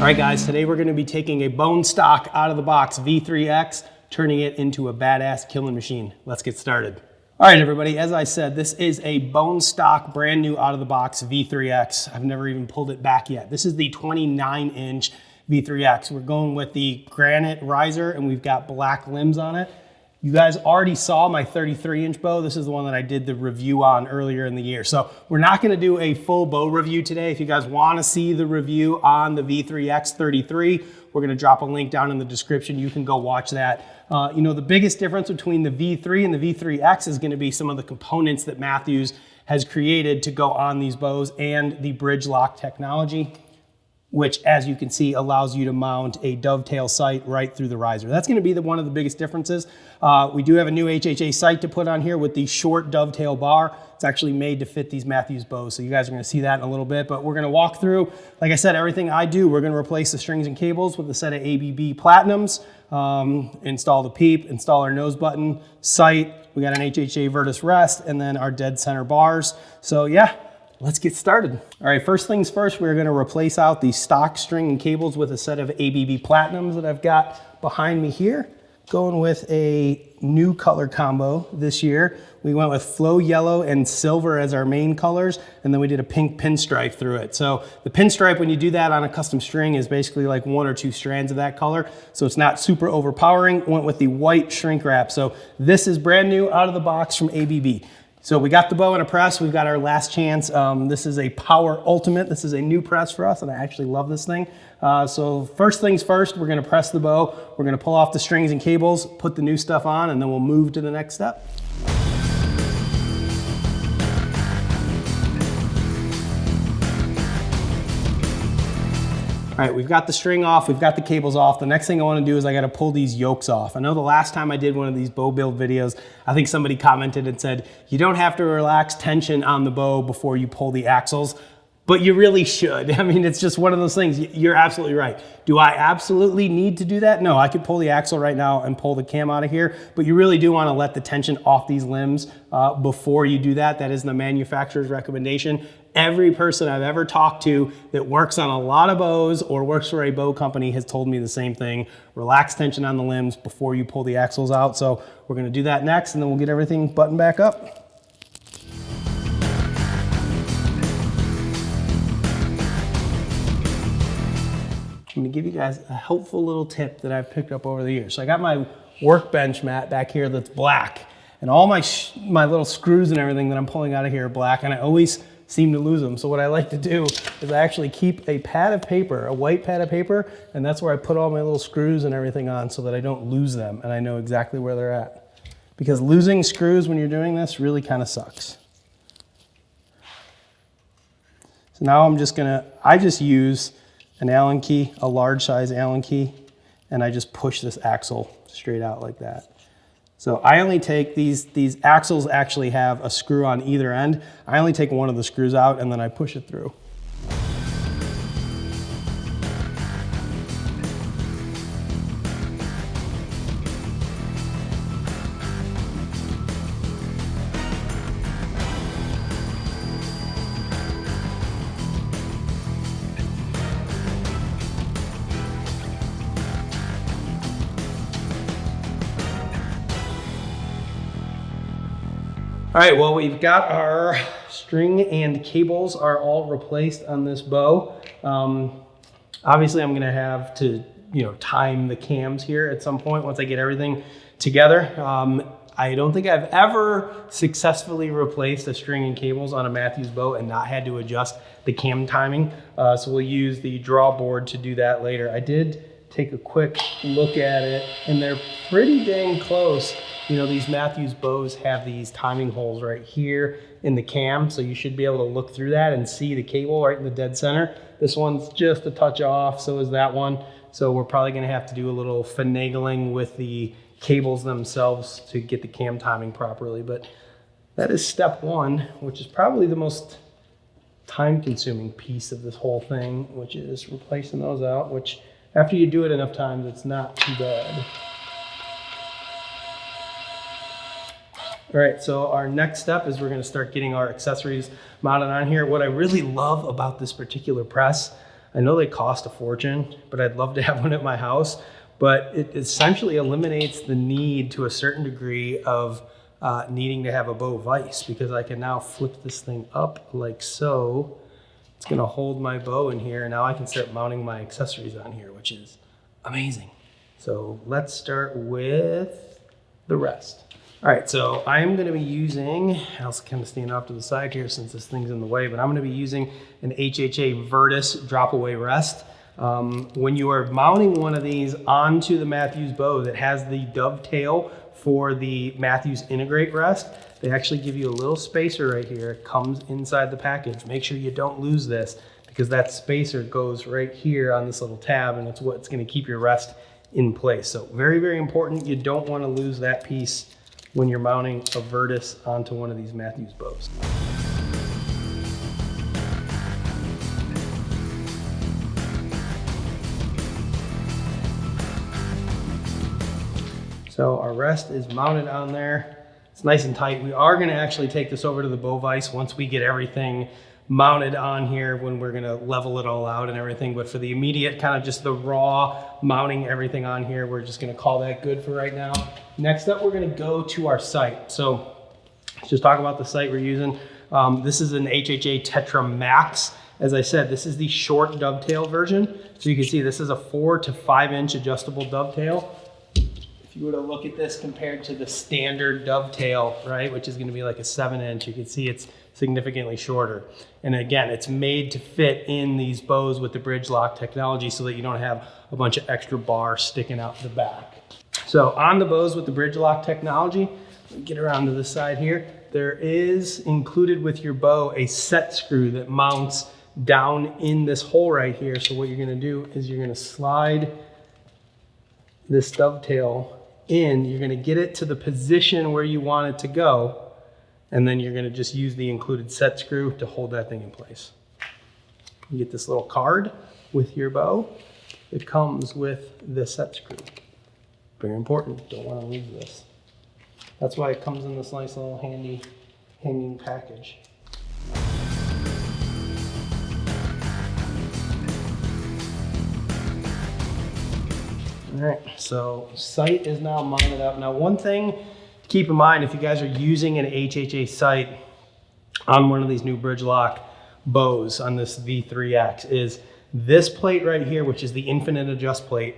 All right guys, today we're gonna be taking a bone stock out of the box V3X, turning it into a badass killing machine. Let's get started. All right everybody, as I said, this is a bone stock, brand new out of the box V3X. I've never even pulled it back yet. This is the 29-inch V3X. We're going with the granite riser and we've got black limbs on it. You guys already saw my 33-inch bow. This is the one that I did the review on earlier in the year. So we're not gonna do a full bow review today. If you guys wanna see the review on the V3X 33, we're gonna drop a link down in the description. You can go watch that. You know, the biggest difference between the V3 and the V3X is gonna be some of the components that Mathews has created to go on these bows and the bridge lock technology, which, as you can see, allows you to mount a dovetail sight right through the riser. That's gonna be one of the biggest differences. We do have a new HHA sight to put on here with the short dovetail bar. It's actually made to fit these Mathews bows, so you guys are gonna see that in a little bit, but we're gonna walk through, like I said, everything I do. We're gonna replace the strings and cables with a set of ABB Platinums, install the Peep, install our nose button, sight. We got an HHA Vertus rest, and then our dead center bars. So yeah, let's get started. All right, first things first, we're gonna replace out the stock string and cables with a set of ABB Platinums that I've got behind me here. Going with a new color combo this year. We went with flow yellow and silver as our main colors, and then we did a pink pinstripe through it. So the pinstripe, when you do that on a custom string, is basically like 1 or 2 strands of that color, so it's not super overpowering. Went with the white shrink wrap. So this is brand new out of the box from ABB. So we got the bow in a press. We've got our last chance. This is a Power Ultimate. This is a new press for us, and I actually love this thing. So first things first, we're gonna press the bow. We're gonna pull off the strings and cables, put the new stuff on, and then we'll move to the next step. All right, we've got the string off, we've got the cables off. The next thing I wanna do is I gotta pull these yokes off. I know the last time I did one of these bow build videos, I think somebody commented and said, you don't have to relax tension on the bow before you pull the axles, but you really should. I mean, it's just one of those things. You're absolutely right. Do I absolutely need to do that? No, I could pull the axle right now and pull the cam out of here, but you really do wanna let the tension off these limbs before you do that. That is the manufacturer's recommendation. Every person I've ever talked to that works on a lot of bows or works for a bow company has told me the same thing. Relax tension on the limbs before you pull the axles out. So we're gonna do that next, and then we'll get everything buttoned back up. I'm gonna give you guys a helpful little tip that I've picked up over the years. So I got my workbench mat back here that's black, and all my little screws and everything that I'm pulling out of here are black, and I always seem to lose them. So what I like to do is I actually keep a pad of paper, a white pad of paper, and that's where I put all my little screws and everything on so that I don't lose them and I know exactly where they're at. Because losing screws when you're doing this really kind of sucks. So now I just use an Allen key, a large size Allen key, and I just push this axle straight out like that. So I only take these axles actually have a screw on either end. I only take one of the screws out and then I push it through. All right, well, we've got our string and cables are all replaced on this bow. Obviously, I'm gonna have to, time the cams here at some point once I get everything together. I don't think I've ever successfully replaced a string and cables on a Mathews bow and not had to adjust the cam timing. So we'll use the draw board to do that later. I did take a quick look at it, and they're pretty dang close. These Mathews bows have these timing holes right here in the cam, so you should be able to look through that and see the cable right in the dead center. This one's just a touch off, so is that one. So we're probably gonna have to do a little finagling with the cables themselves to get the cam timing properly, but that is step one, which is probably the most time-consuming piece of this whole thing, which is replacing those out, which after you do it enough times, it's not too bad. All right, so our next step is we're gonna start getting our accessories mounted on here. What I really love about this particular press, I know they cost a fortune, but I'd love to have one at my house. But it essentially eliminates the need to a certain degree of needing to have a bow vise, because I can now flip this thing up like so. It's gonna hold my bow in here, and now I can start mounting my accessories on here, which is amazing. So let's start with the rest. All right, so I'm gonna be using, I'll kind of stand off to the side here since this thing's in the way, but I'm gonna be using an HHA Virtus drop away rest. When you are mounting one of these onto the Mathews bow that has the dovetail for the Mathews Integrate rest, they actually give you a little spacer right here. It comes inside the package. Make sure you don't lose this, because that spacer goes right here on this little tab, and it's what's gonna keep your rest in place. So very, very important. You don't wanna lose that piece when you're mounting a Virtus onto one of these Mathews bows. So our rest is mounted on there. It's nice and tight. We are gonna actually take this over to the bow vise once we get everything mounted on here, when we're gonna level it all out and everything. But for the immediate kind of just the raw mounting everything on here, we're just gonna call that good for right now. Next up, we're gonna go to our sight. So let's just talk about the sight we're using. This is an HHA Tetra Max. As I said, this is the short dovetail version. So you can see this is a 4 to 5 inch adjustable dovetail. If you were to look at this compared to the standard dovetail, right, which is gonna be like a 7 inch, you can see it's significantly shorter. And again, it's made to fit in these bows with the bridge lock technology so that you don't have a bunch of extra bar sticking out the back. So on the bows with the bridge lock technology, get around to this side here, there is included with your bow a set screw that mounts down in this hole right here. So what you're gonna do is you're gonna slide this dovetail in, you're gonna get it to the position where you want it to go, and then you're gonna just use the included set screw to hold that thing in place. You get this little card with your bow. It comes with the set screw. Very important, don't wanna lose this. That's why it comes in this nice little handy hanging package. All right, so sight is now mounted up. Now, one thing to keep in mind if you guys are using an HHA sight on one of these new bridge lock bows on this V3X is this plate right here, which is the infinite adjust plate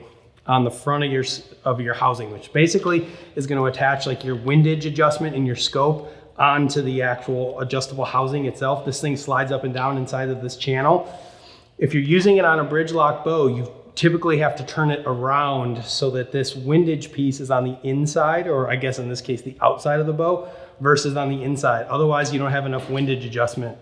on the front of your housing, which basically is going to attach like your windage adjustment and your scope onto the actual adjustable housing itself. This thing slides up and down inside of this channel. If you're using it on a bridge lock bow, you typically have to turn it around so that this windage piece is on the inside, or I guess in this case, the outside of the bow versus on the inside. Otherwise, you don't have enough windage adjustment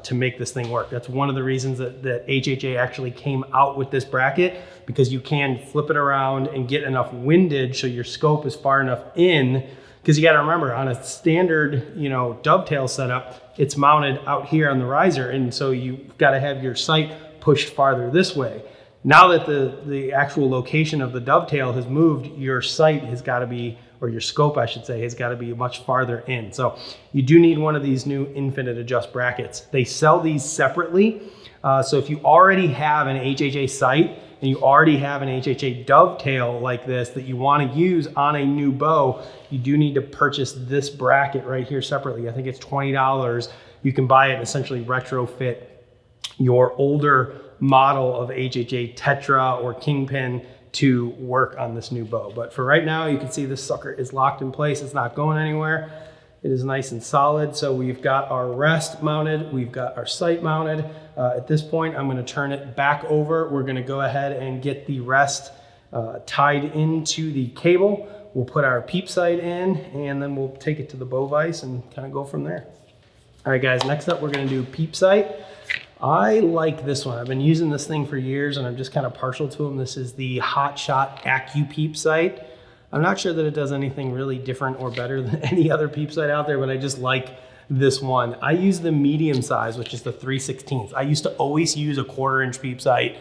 to make this thing work. That's one of the reasons that HHA actually came out with this bracket, because you can flip it around and get enough windage so your scope is far enough in. Because you got to remember, on a standard, dovetail setup, it's mounted out here on the riser, and so you've got to have your sight pushed farther this way. Now that the actual location of the dovetail has moved, your sight has got to be, or your scope I should say, has got to be much farther in. So you do need one of these new infinite adjust brackets. They sell these separately. So if you already have an HHA sight and you already have an HHA dovetail like this that you want to use on a new bow, you do need to purchase this bracket right here separately. I think it's $20. You can buy it and essentially retrofit your older model of HHA Tetra or Kingpin to work on this new bow. But for right now, you can see this sucker is locked in place. It's not going anywhere. It is nice and solid. So we've got our rest mounted. We've got our sight mounted. At this point, I'm going to turn it back over. We're going to go ahead and get the rest tied into the cable. We'll put our Peep sight in, and then we'll take it to the bow vise and kind of go from there. All right, guys, next up, we're going to do Peep sight. I like this one. I've been using this thing for years, and I'm just kind of partial to them. This is the Hot Shot Peep sight. I'm not sure that it does anything really different or better than any other Peep sight out there, but I just like this one. I use the medium size, which is the 3/16. I used to always use a 1/4 inch Peep sight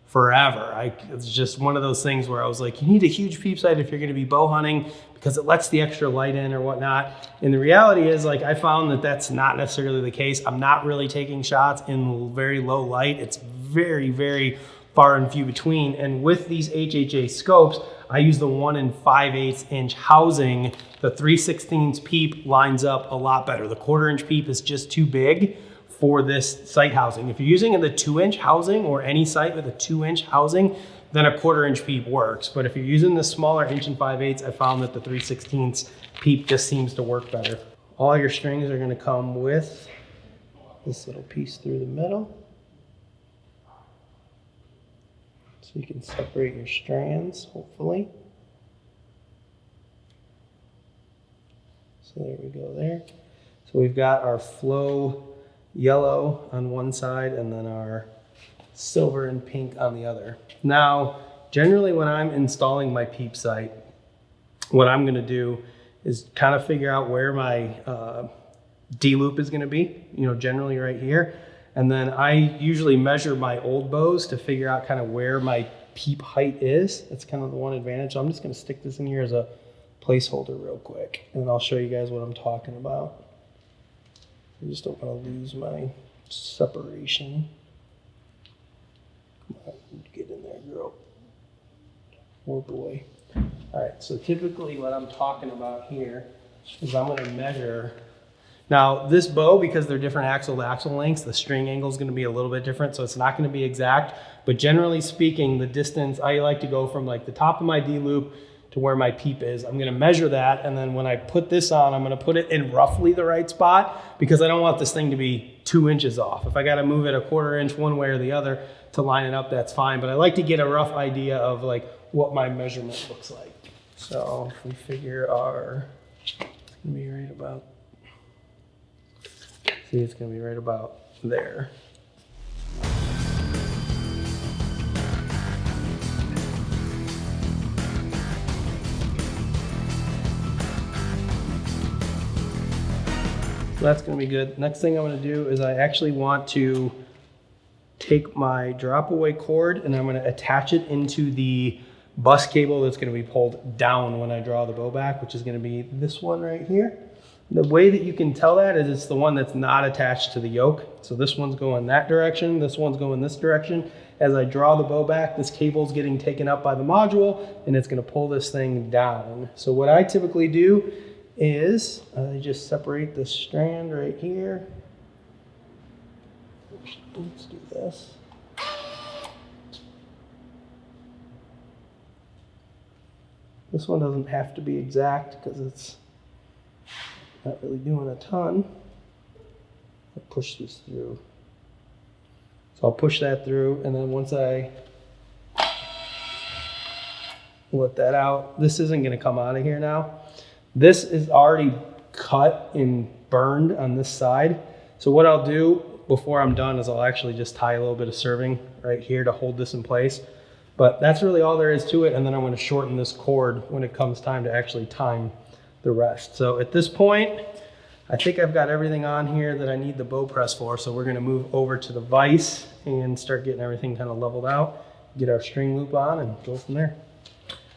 forever. It's just one of those things where I was like, you need a huge Peep sight if you're going to be bow hunting because it lets the extra light in or whatnot. And the reality is, like, I found that that's not necessarily the case. I'm not really taking shots in very low light. It's very, very far and few between. And with these HHA scopes, I use the 1 5/8 inch housing. The 3/16 Peep lines up a lot better. The 1/4 inch Peep is just too big for this sight housing. If you're using the 2 inch housing or any sight with a 2 inch housing, then a 1/4 inch Peep works. But if you're using the smaller 1 5/8, I found that the 3/16 Peep just seems to work better. All your strings are gonna come with this little piece through the middle. So you can separate your strands, hopefully. So there we go there. So we've got our flow yellow on one side and then our silver and pink on the other. Now, generally when I'm installing my Peep sight, what I'm gonna do is kind of figure out where my D-loop is gonna be, you know, generally right here. And then I usually measure my old bows to figure out kind of where my Peep height is. That's kind of the one advantage. So I'm just gonna stick this in here as a placeholder real quick, and I'll show you guys what I'm talking about. I just don't want to lose my separation. Come on, get in there, girl. Oh boy. All right, so typically what I'm talking about here is I'm gonna measure. Now this bow, because they're different axle to axle lengths, the string angle is gonna be a little bit different, so it's not gonna be exact, but generally speaking, the distance, I like to go from like the top of my D-loop to where my Peep is. I'm gonna measure that, and then when I put this on, I'm gonna put it in roughly the right spot because I don't want this thing to be 2 inches off. If I gotta move it a 1/4 inch one way or the other to line it up, that's fine, but I like to get a rough idea of like what my measurement looks like. So if we figure it's gonna be right about, see, it's gonna be right about there. So that's gonna be good. Next thing I'm gonna do is I actually want to take my drop away cord and I'm gonna attach it into the bus cable that's gonna be pulled down when I draw the bow back, which is gonna be this one right here. The way that you can tell that is it's the one that's not attached to the yoke. So this one's going that direction, this one's going this direction. As I draw the bow back, this cable's getting taken up by the module and it's gonna pull this thing down. So what I typically do is I just separate the strand right here. Let's do this. This one doesn't have to be exact because it's not really doing a ton. I'll push this through. So I'll push that through, and then once I let that out, this isn't gonna come out of here now. This is already cut and burned on this side. So what I'll do before I'm done is I'll actually just tie a little bit of serving right here to hold this in place. But that's really all there is to it, and then I'm gonna shorten this cord when it comes time to actually time the rest. So at this point, I think I've got everything on here that I need the bow press for, so we're gonna move over to the vise and start getting everything kind of leveled out, get our string loop on, and go from there.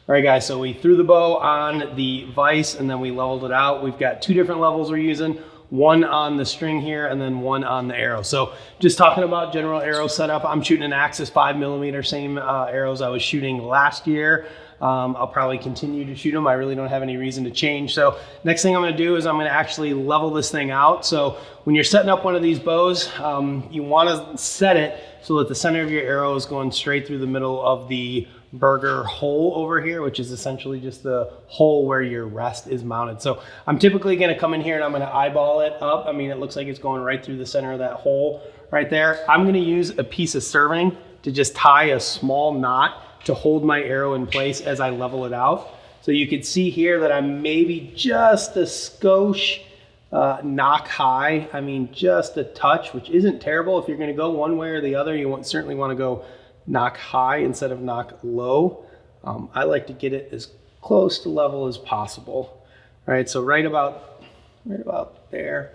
All right, guys, so we threw the bow on the vise and then we leveled it out. We've got 2 different levels we're using, one on the string here and then one on the arrow. So just talking about general arrow setup, I'm shooting an Axis 5mm, same arrows I was shooting last year. I'll probably continue to shoot them. I really don't have any reason to change. So next thing I'm gonna do is I'm gonna actually level this thing out. So when you're setting up one of these bows, you wanna set it so that the center of your arrow is going straight through the middle of the burger hole over here, which is essentially just the hole where your rest is mounted. So I'm typically gonna come in here and I'm gonna eyeball it up. I mean, it looks like it's going right through the center of that hole right there. I'm gonna use a piece of serving to just tie a small knot to hold my arrow in place as I level it out. So you can see here that I'm maybe just a skosh knock high. I mean, just a touch, which isn't terrible. If you're gonna go one way or the other, you certainly wanna go knock high instead of knock low. I like to get it as close to level as possible. All right, so right about there.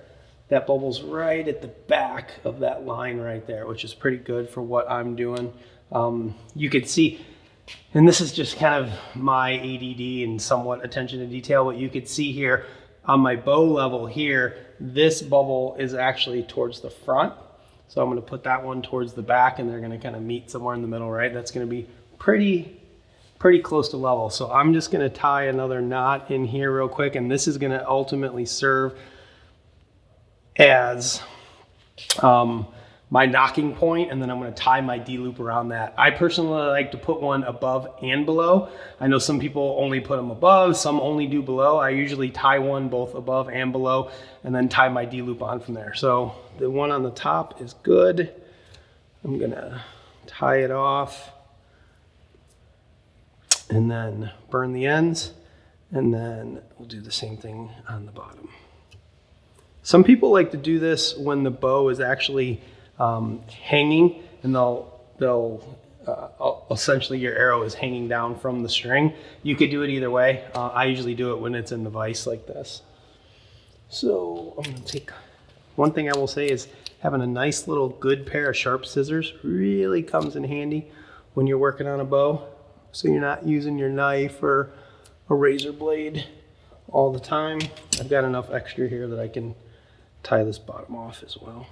That bubble's right at the back of that line right there, which is pretty good for what I'm doing. You can see, and this is just kind of my ADD and somewhat attention to detail, but you could see here on my bow level here, this bubble is actually towards the front. So I'm going to put that one towards the back, and they're going to kind of meet somewhere in the middle, right? That's going to be pretty close to level. So I'm just going to tie another knot in here real quick, and this is going to ultimately serve as my knocking point, and then I'm going to tie my D-loop around that. I personally like to put one above and below. I know some people only put them above, some only do below. I usually tie one both above and below, and then tie my D-loop on from there. So the one on the top is good. I'm going to tie it off and then burn the ends, and then we'll do the same thing on the bottom. Some people like to do this when the bow is actually hanging, and they'll essentially your arrow is hanging down from the string. You could do it either way. I usually do it when it's in the vise like this. So I'm gonna take, one thing I will say is having a nice little good pair of sharp scissors really comes in handy when you're working on a bow. So you're not using your knife or a razor blade all the time. I've got enough extra here that I can tie this bottom off as well.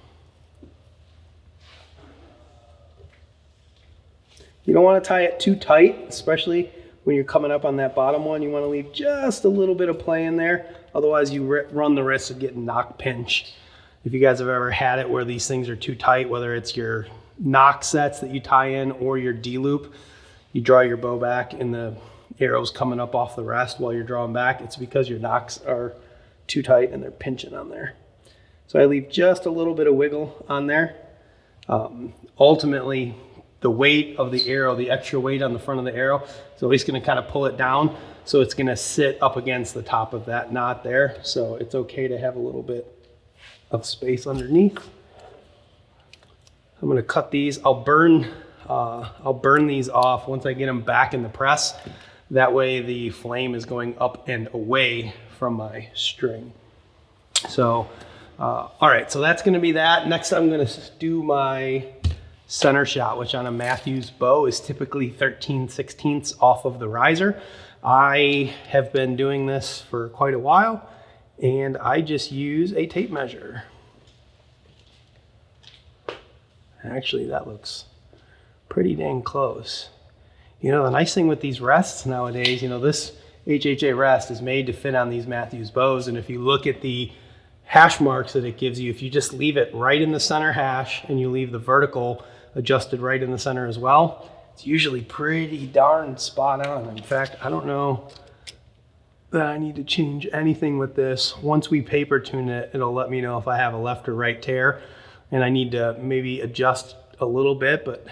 You don't want to tie it too tight, especially when you're coming up on that bottom one. You want to leave just a little bit of play in there. Otherwise, you run the risk of getting knock pinched. If you guys have ever had it where these things are too tight, whether it's your knock sets that you tie in or your D-loop, you draw your bow back and the arrow's coming up off the rest while you're drawing back. It's because your knocks are too tight and they're pinching on there. So I leave just a little bit of wiggle on there. Ultimately, the weight of the arrow, the extra weight on the front of the arrow, is always going to kind of pull it down. So it's going to sit up against the top of that knot there. So it's okay to have a little bit of space underneath. I'm going to cut these. I'll burn these off once I get them back in the press. That way the flame is going up and away from my string. So, all right, so that's going to be that. Next, I'm going to do my center shot, which on a Mathews bow is typically 13/16 off of the riser. I have been doing this for quite a while, and I just use a tape measure. Actually, that looks pretty dang close. You know, the nice thing with these rests nowadays, you know, this HHA rest is made to fit on these Mathews bows, and if you look at the hash marks that it gives you, if you just leave it right in the center hash and you leave the vertical adjusted right in the center as well, it's usually pretty darn spot on. In fact, I don't know that I need to change anything with this. Once we paper tune it, it'll let me know if I have a left or right tear, and I need to maybe adjust a little bit, but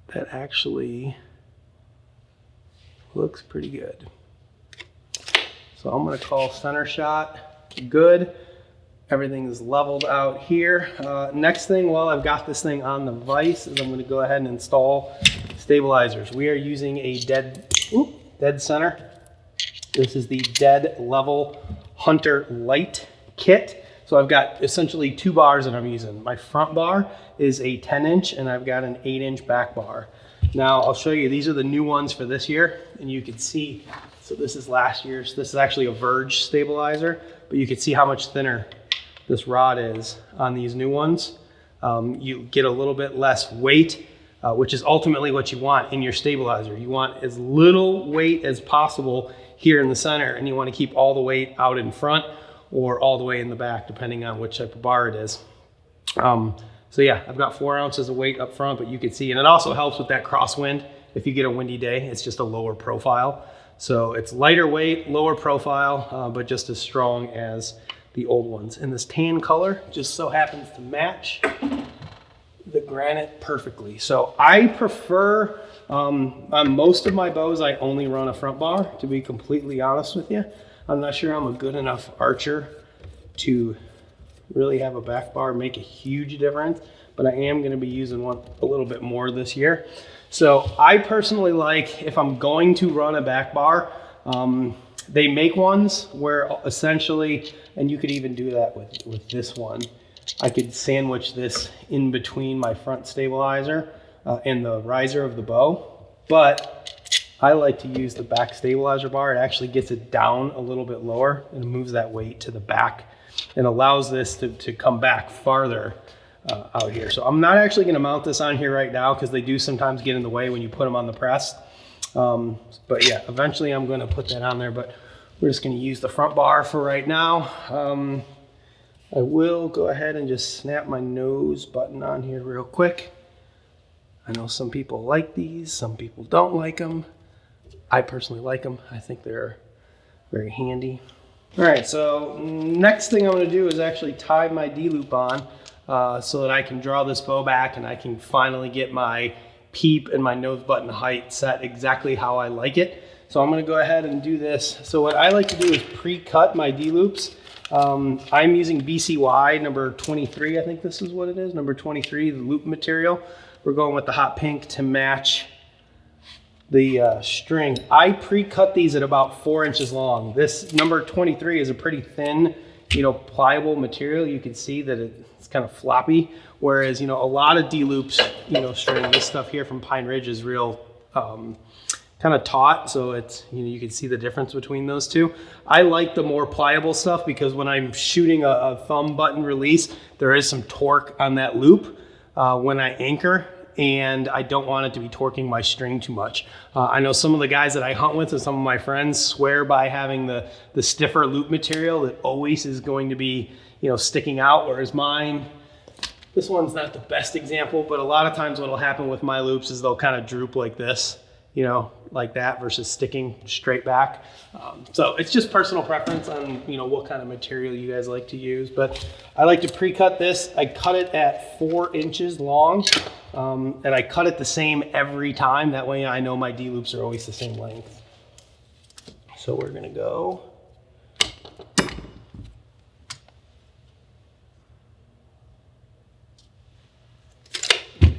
that actually looks pretty good. So I'm going to call center shot good. Everything is leveled out here. Next thing, while I've got this thing on the vise, is I'm going to go ahead and install stabilizers. We are using a dead center. This is the Dead Level Hunter Light kit. So I've got essentially two bars that I'm using. My front bar is a 10-inch, and I've got an 8-inch back bar. Now I'll show you, these are the new ones for this year, and you can see, so this is last year's, this is actually a Verge stabilizer, but you can see how much thinner this rod is on these new ones. You get a little bit less weight, which is ultimately what you want in your stabilizer. You want as little weight as possible here in the center, and you want to keep all the weight out in front or all the way in the back, depending on which type of bar it is. So yeah, I've got 4 ounces of weight up front, but you can see, and it also helps with that crosswind. If you get a windy day, it's just a lower profile. So it's lighter weight, lower profile, but just as strong as the old ones. And this tan color just so happens to match the granite perfectly. So I prefer, on most of my bows, I only run a front bar, to be completely honest with you. I'm not sure I'm a good enough archer to really have a back bar make a huge difference, but I am going to be using one a little bit more this year. So I personally like, if I'm going to run a back bar, they make ones where essentially, and you could even do that with this one, I could sandwich this in between my front stabilizer and the riser of the bow, but I like to use the back stabilizer bar. It actually gets it down a little bit lower and moves that weight to the back and allows this to come back farther out here. So I'm not actually gonna mount this on here right now because they do sometimes get in the way when you put them on the press. But yeah, eventually I'm gonna put that on there, but we're just gonna use the front bar for right now. I will go ahead and just snap my nose button on here real quick. I know some people like these, some people don't like them. I personally like them. I think they're very handy. All right, so next thing I'm gonna do is actually tie my D-loop on so that I can draw this bow back and I can finally get my peep and my nose button height set exactly how I like it. So I'm gonna go ahead and do this. So what I like to do is pre-cut my D-loops. I'm using BCY number 23, I think this is what it is, number 23, the loop material. We're going with the hot pink to match the string. I pre-cut these at about 4 inches long. This number 23 is a pretty thin, pliable material. You can see that it's kind of floppy, whereas, a lot of D-loops, string, this stuff here from Pine Ridge is real kind of taut, so it's, you can see the difference between those two. I like the more pliable stuff because when I'm shooting a thumb button release, there is some torque on that loop when I anchor, and I don't want it to be torquing my string too much. I know some of the guys that I hunt with and some of my friends swear by having the stiffer loop material that always is going to be, sticking out, whereas mine, this one's not the best example, but a lot of times what'll happen with my loops is they'll kind of droop like this, like that versus sticking straight back. So it's just personal preference on, what kind of material you guys like to use. But I like to pre-cut this. I cut it at 4 inches long, and I cut it the same every time. That way I know my D-loops are always the same length. So we're gonna go.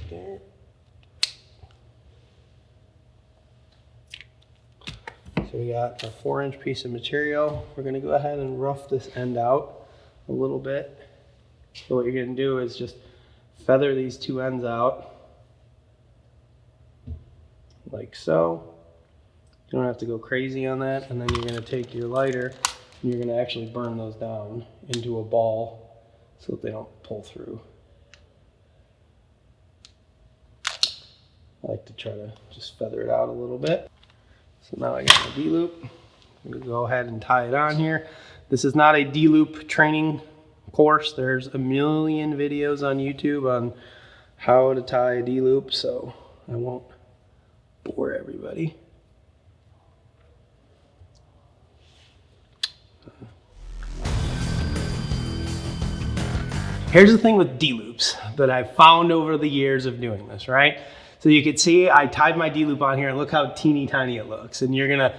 There. So we got a 4-inch piece of material. We're gonna go ahead and rough this end out a little bit. So what you're gonna do is just feather these two ends out like so. You don't have to go crazy on that. And then you're gonna take your lighter and you're gonna actually burn those down into a ball so that they don't pull through. I like to try to just feather it out a little bit. So now I got my D-loop. I'm gonna go ahead and tie it on here. This is not a D-loop training course. There's a million videos on YouTube on how to tie a D-loop, so I won't bore everybody. Here's the thing with D-loops that I've found over the years of doing this, right? So you can see I tied my D-loop on here and look how teeny tiny it looks. And I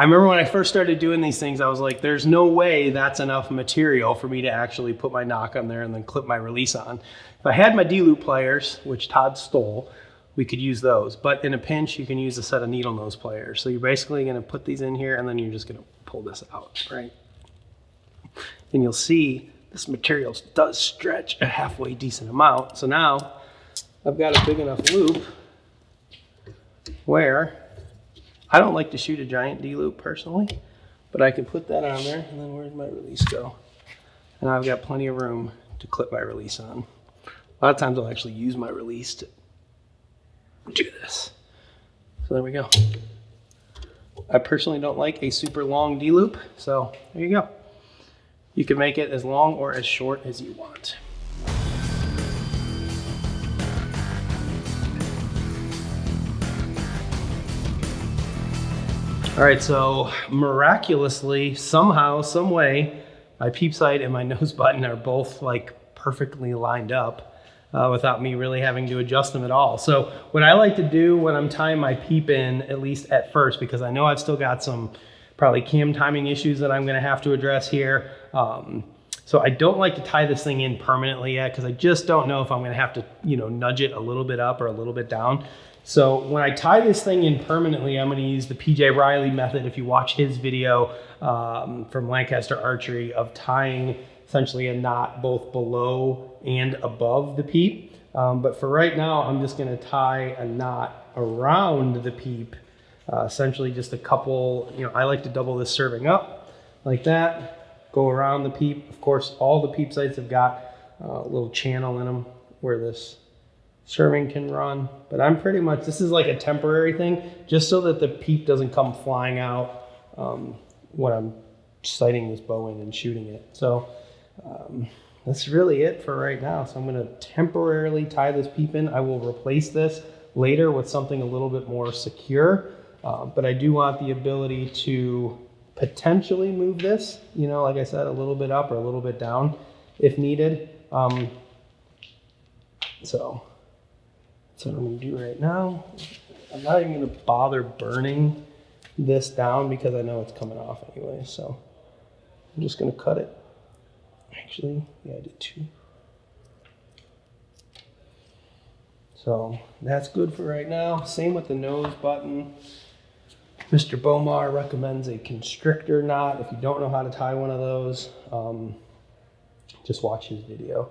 remember when I first started doing these things, I was like, there's no way that's enough material for me to actually put my knock on there and then clip my release on. If I had my D-loop pliers, which Todd stole, we could use those. But in a pinch, you can use a set of needle nose pliers. So you're basically gonna put these in here and then you're just gonna pull this out, right? And you'll see this material does stretch a halfway decent amount. So now I've got a big enough loop where I don't like to shoot a giant D-loop personally, but I can put that on there and then where'd my release go? And I've got plenty of room to clip my release on. A lot of times I'll actually use my release to do this. So there we go. I personally don't like a super long D-loop, so there you go. You can make it as long or as short as you want. All right, so miraculously, somehow, some way, my peep sight and my nose button are both like perfectly lined up without me really having to adjust them at all. So what I like to do when I'm tying my peep in, at least at first, because I know I've still got some probably cam timing issues that I'm gonna have to address here. So I don't like to tie this thing in permanently yet because I just don't know if I'm gonna have to, nudge it a little bit up or a little bit down. So when I tie this thing in permanently, I'm gonna use the PJ Riley method. If you watch his video from Lancaster Archery of tying essentially a knot both below and above the peep. But for right now, I'm just gonna tie a knot around the peep, essentially just a couple, I like to double this serving up like that. go around the Peep. Of course, all the Peep sights have got a little channel in them where this serving can run. But I'm pretty much, this is like a temporary thing, just so that the Peep doesn't come flying out when I'm sighting this bow in and shooting it. So that's really it for right now. So I'm going to temporarily tie this Peep in. I will replace this later with something a little bit more secure. But I do want the ability to potentially move this, you know, like I said, a little bit up or a little bit down if needed. So that's what I'm going to do right now. I'm not even going to bother burning this down because I know it's coming off anyway. So I'm just going to cut it. Actually, yeah, I did 2. So that's good for right now. Same with the nose button. Mr. Bomar recommends a constrictor knot. If you don't know how to tie one of those, just watch his video.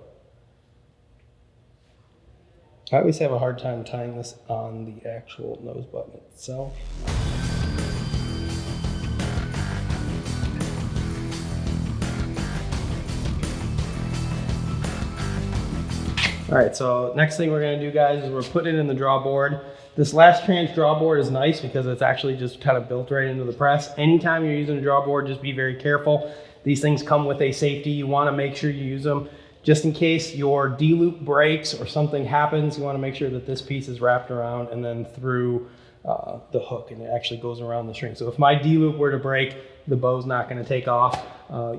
I always have a hard time tying this on the actual nose button itself. All right, so next thing we're gonna do, guys, is we're putting it in the draw board. This last tranche draw board is nice because it's actually just kind of built right into the press. Anytime you're using a draw board, just be very careful. These things come with a safety. You wanna make sure you use them just in case your D-loop breaks or something happens. You wanna make sure that this piece is wrapped around and then through the hook, and it actually goes around the string. So if my D-loop were to break, the bow's not gonna take off.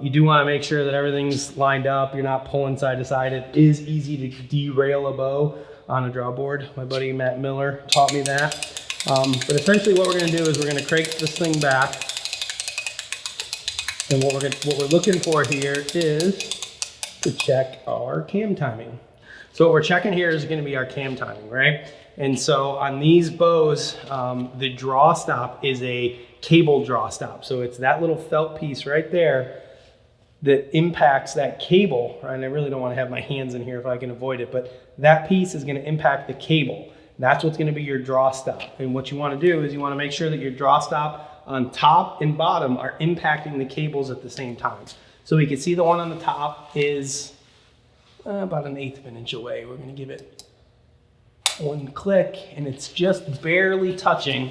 You do wanna make sure that everything's lined up. You're not pulling side to side. It is easy to derail a bow on a draw board. My buddy Matt Miller taught me that. But essentially what we're gonna do is we're gonna crank this thing back. And what we're looking for here is to check our cam timing. So what we're checking here is gonna be our cam timing, right? And so on these bows, the draw stop is a cable draw stop. So it's that little felt piece right there that impacts that cable, right? And I really don't want to have my hands in here if I can avoid it, but that piece is going to impact the cable. That's what's going to be your draw stop. And what you want to do is you want to make sure that your draw stop on top and bottom are impacting the cables at the same time. So we can see the one on the top is about 1/8 of an inch away. We're going to give it 1 click and it's just barely touching.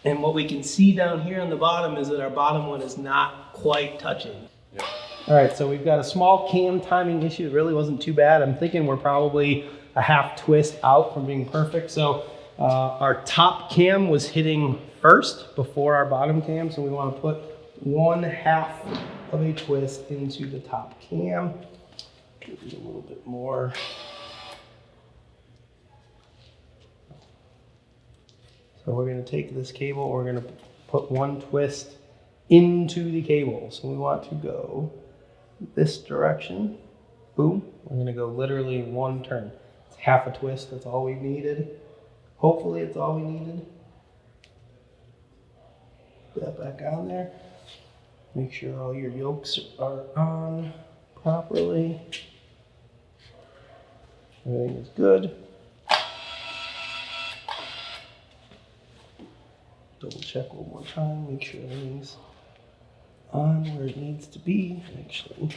And what we can see down here on the bottom is that our bottom one is not quite touching. Yep. All right, so we've got a small cam timing issue. It really wasn't too bad. I'm thinking we're probably a half twist out from being perfect. So our top cam was hitting first before our bottom cam. So we want to put 1/2 of a twist into the top cam. Maybe a little bit more. So we're going to take this cable, we're going to put 1 twist into the cable. So we want to go this direction. Boom. We're going to go literally 1 turn. It's half a twist. That's all we needed. Hopefully it's all we needed. Put that back on there. Make sure all your yolks are on properly. Everything is good. Double check one more time, make sure everything's on where it needs to be. Actually,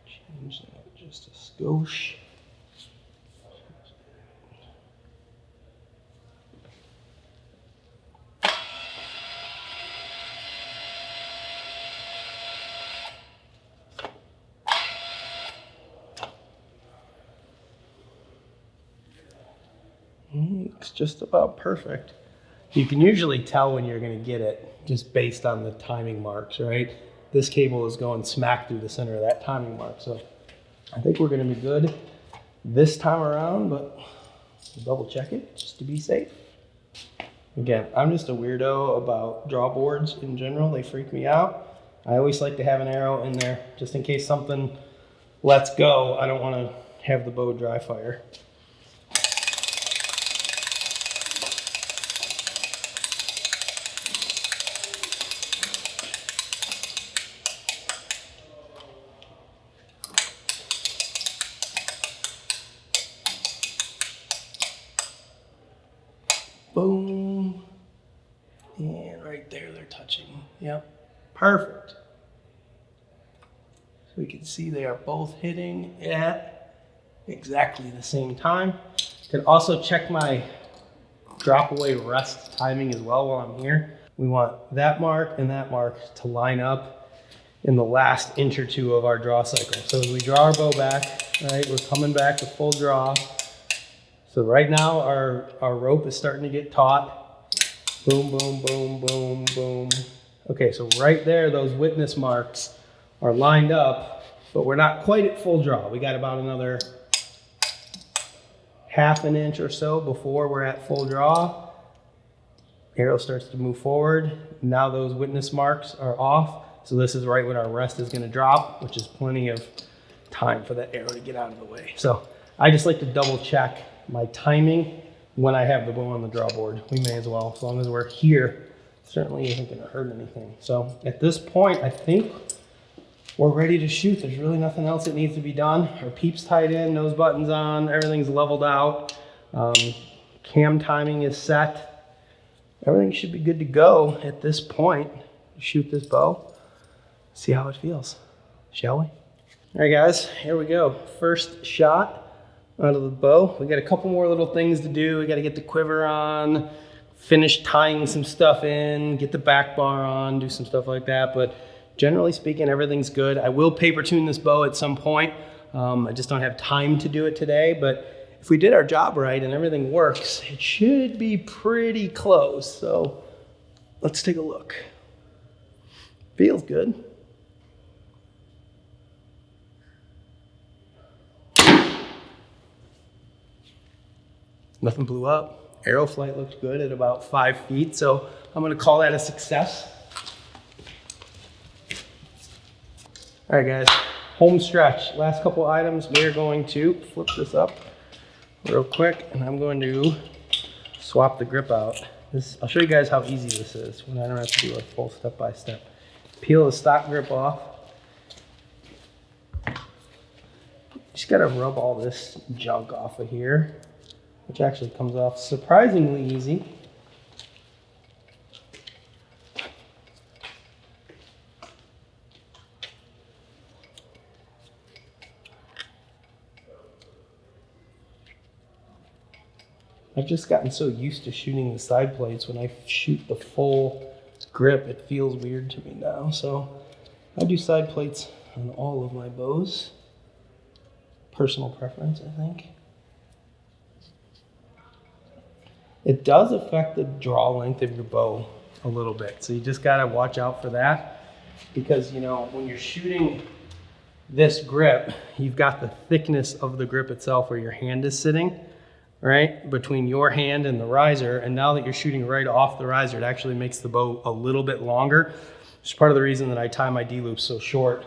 change that just a skosh. Looks just about perfect. You can usually tell when you're going to get it just based on the timing marks, right? This cable is going smack through the center of that timing mark. So I think we're going to be good this time around, but we'll double check it just to be safe. Again, I'm just a weirdo about draw boards in general. They freak me out. I always like to have an arrow in there just in case something lets go. I don't want to have the bow dry fire. Boom. And right there, touching. Yep, perfect. So we can see they are both hitting at exactly the same time. You can also check my drop away rest timing as well while I'm here. We want that mark and that mark to line up in the last inch or two of our draw cycle. So as we draw our bow back, right, we're coming back to full draw. So right now our rope is starting to get taut. Boom, boom, boom, boom, boom. Okay, so right there, those witness marks are lined up, but we're not quite at full draw. We got about another half an inch or so before we're at full draw. Arrow starts to move forward. Now those witness marks are off. So this is right when our rest is gonna drop, which is plenty of time for that arrow to get out of the way. So I just like to double check my timing when I have the bow on the draw board. We may as well, as long as we're here, certainly isn't gonna hurt anything. So at this point, I think we're ready to shoot. There's really nothing else that needs to be done. Our Peep's tied in, nose button's on, everything's leveled out. Cam timing is set. Everything should be good to go at this point. Shoot this bow, see how it feels, shall we? All right guys, here we go. First shot out of the bow. We got a couple more little things to do. We got to get the quiver on, finish tying some stuff in, get the back bar on, do some stuff like that. But generally speaking, everything's good. I will paper tune this bow at some point. I just don't have time to do it today, but if we did our job right and everything works, it should be pretty close. So let's take a look. Feels good. Nothing blew up. Arrow flight looked good at about 5 feet, so I'm gonna call that a success. All right guys, home stretch. Last couple items, we are going to flip this up real quick, and I'm going to swap the grip out. I'll show you guys how easy this is when I don't have to do a full step-by-step. Peel the stock grip off. Just gotta rub all this junk off of here, which actually comes off surprisingly easy. I've just gotten so used to shooting the side plates. When I shoot the full grip, it feels weird to me now. So I do side plates on all of my bows. Personal preference, I think. It does affect the draw length of your bow a little bit. So you just gotta watch out for that, because you know, when you're shooting this grip, you've got the thickness of the grip itself where your hand is sitting, right? Between your hand and the riser. And now that you're shooting right off the riser, it actually makes the bow a little bit longer. It's part of the reason that I tie my D-loops so short.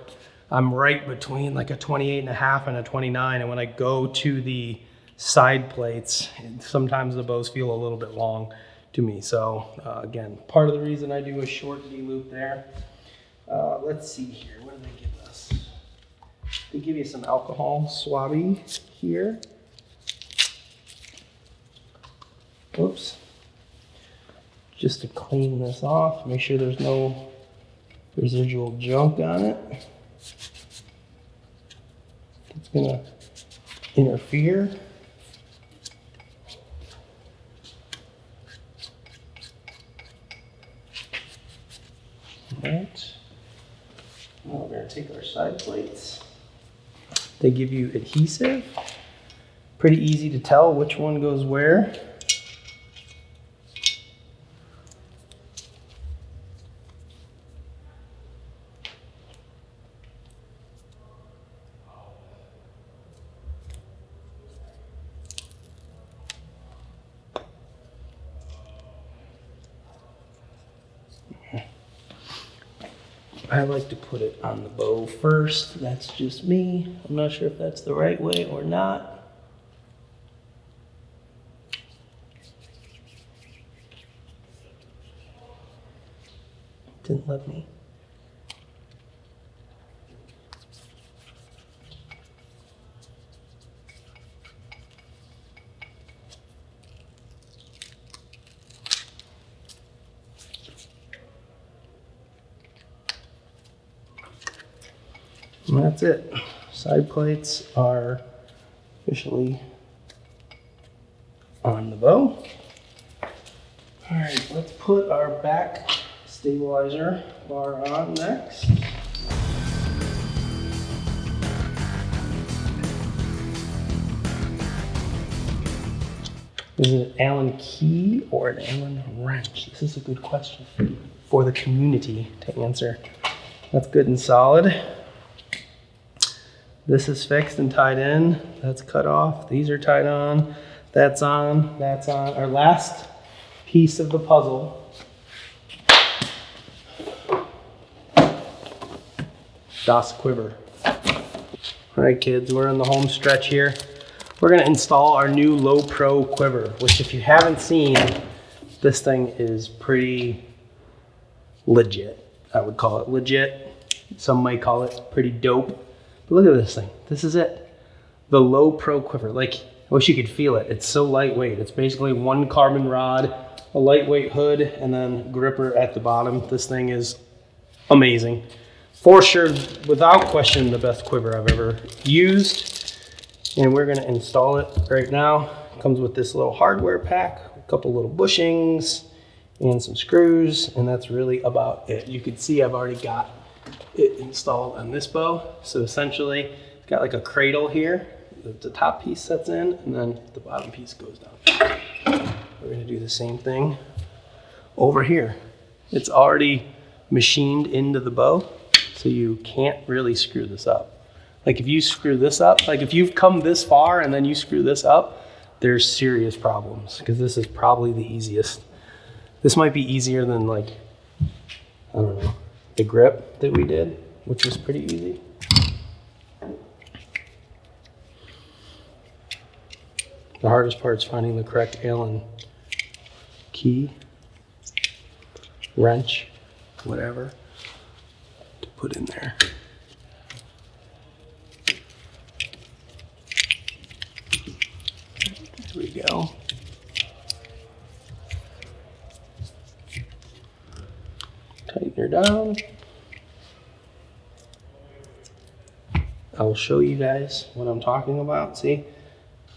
I'm right between like a 28.5 and a 29. And when I go to the side plates, sometimes the bows feel a little bit long to me. So again, part of the reason I do a short D-loop there. Let's see here, what do they give us? They give you some alcohol swabby here. Oops. Just to clean this off, make sure there's no residual junk on it. It's gonna interfere. All right. Now we're gonna take our side plates. They give you adhesive. Pretty easy to tell which one goes where. I like to put it on the bow first. That's just me. I'm not sure if that's the right way or not. Didn't let me. And that's it. Side plates are officially on the bow. All right, let's put our back stabilizer bar on next. Is it an Allen key or an Allen wrench? This is a good question for the community to answer. That's good and solid. This is fixed and tied in. That's cut off. These are tied on. That's on. That's on. Our last piece of the puzzle. Das quiver. All right, kids, we're in the home stretch here. We're gonna install our new Low Pro quiver, which if you haven't seen, this thing is pretty legit. I would call it legit. Some might call it pretty dope. But look at this thing. This is it. The Low Pro quiver. Like, I wish you could feel it. It's so lightweight. It's basically one carbon rod, a lightweight hood, and then gripper at the bottom. This thing is amazing. For sure, without question, the best quiver I've ever used. And we're gonna install it right now. It comes with this little hardware pack, a couple little bushings, and some screws, and that's really about it. You can see I've already got it installed on this bow. So essentially, it's got like a cradle here. The top piece sets in, and then the bottom piece goes down. We're gonna do the same thing over here. It's already machined into the bow, so you can't really screw this up. Like if you screw this up, like if you've come this far and then you screw this up, there's serious problems, because this is probably the easiest. This might be easier than, like, I don't know, the grip that we did, which was pretty easy. The hardest part is finding the correct Allen key, wrench, whatever, to put in there. There we go. Tighten her down. I will show you guys what I'm talking about. See,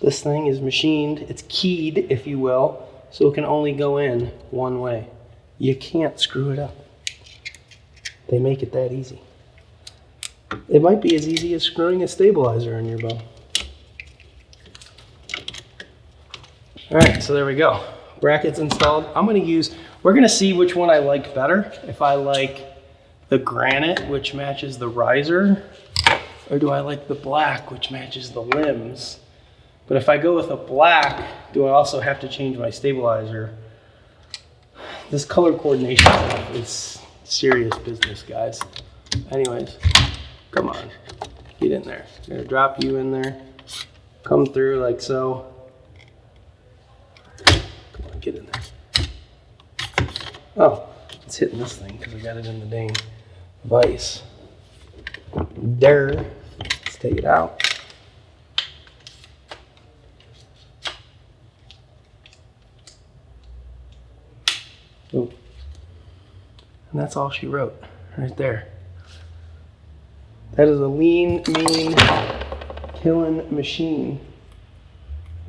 this thing is machined. It's keyed, if you will, so it can only go in one way. You can't screw it up. They make it that easy. It might be as easy as screwing a stabilizer in your bow. All right, so there we go. Brackets installed. We're gonna see which one I like better. If I like the granite, which matches the riser, or do I like the black, which matches the limbs? But if I go with a black, do I also have to change my stabilizer? This color coordination stuff is serious business, guys. Anyways, come on, get in there. I'm gonna drop you in there. Come through like so. Get in there. Oh, it's hitting this thing because I got it in the dang vise. There. Let's take it out. Oh. And that's all she wrote right there. That is a lean, mean, killing machine.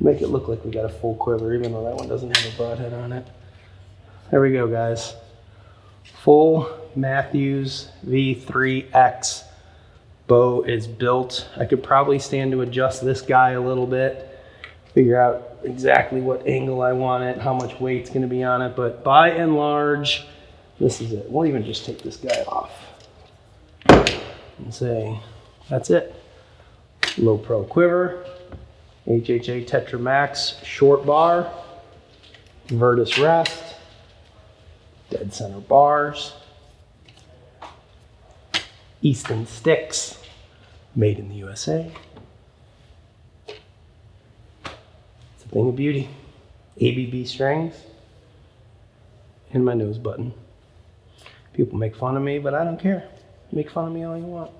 Make it look like we got a full quiver, even though that one doesn't have a broadhead on it. There we go, guys. Full Mathews V3X bow is built. I could probably stand to adjust this guy a little bit, figure out exactly what angle I want it, how much weight's gonna be on it, but by and large, this is it. We'll even just take this guy off and say, that's it. Low Pro quiver. HHA Tetra Max short bar, Virtus rest, dead center bars, Easton sticks, made in the USA. It's a thing of beauty. ABB strings, and my nose button. People make fun of me, but I don't care. Make fun of me all you want.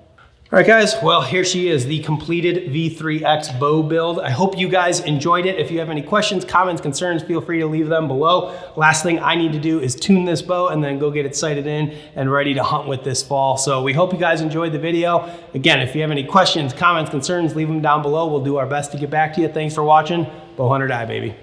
All right guys, well here she is, the completed V3X bow build. I hope you guys enjoyed it. If you have any questions, comments, concerns, feel free to leave them below. Last thing I need to do is tune this bow and then go get it sighted in and ready to hunt with this fall. So we hope you guys enjoyed the video. Again, if you have any questions, comments, concerns, leave them down below. We'll do our best to get back to you. Thanks for watching. Bow Hunter Die, baby.